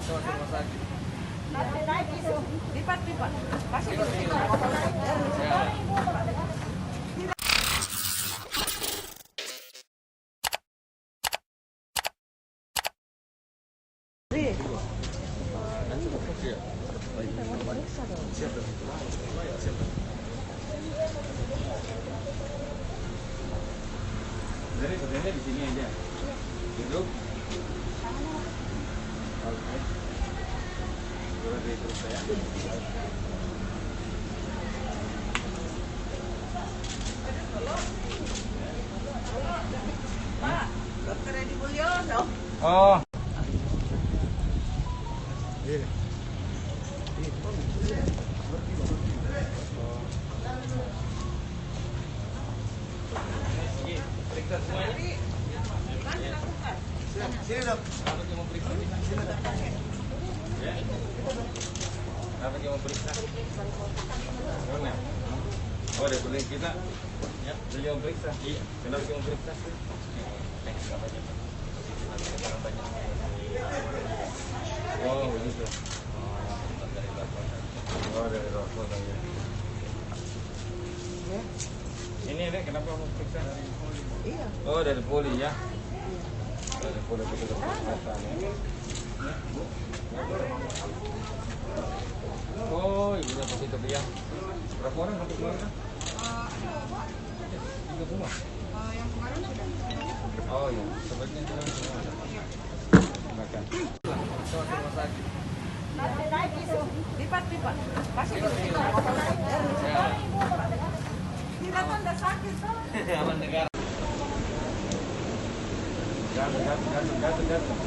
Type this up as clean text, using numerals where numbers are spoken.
rumah sakit. Lipat. Kasih. Jadi sebenarnya di sini aja. Duduk. Oke. Berarti terus saya. Pak, Dokter Edi Mulyono. Oh. Periksa semuanya. Sini dok. Apa yang mau periksa? Ya. Apa yang mau periksa? Mana? Oh, ada kulit kita. Ya, beliau mau periksa. Iya. Kenapa yang mau periksa? Oh, begitu. Oh, dari rokok tadi. Ya. Ini deh, kenapa mau periksa? Iya. Oh, dari poli ya. Dari poli petugas kesehatan ya. Oh, ibunya positif ya. Berapa orang satu keluarga? Tiga semua. Yang kemarin sudah. Oh iya, sebaiknya kita semua. Makan. Rumah sakit. Lipat. Kasih. Tidak kan udah sakit toh. Aman negara. Gantung.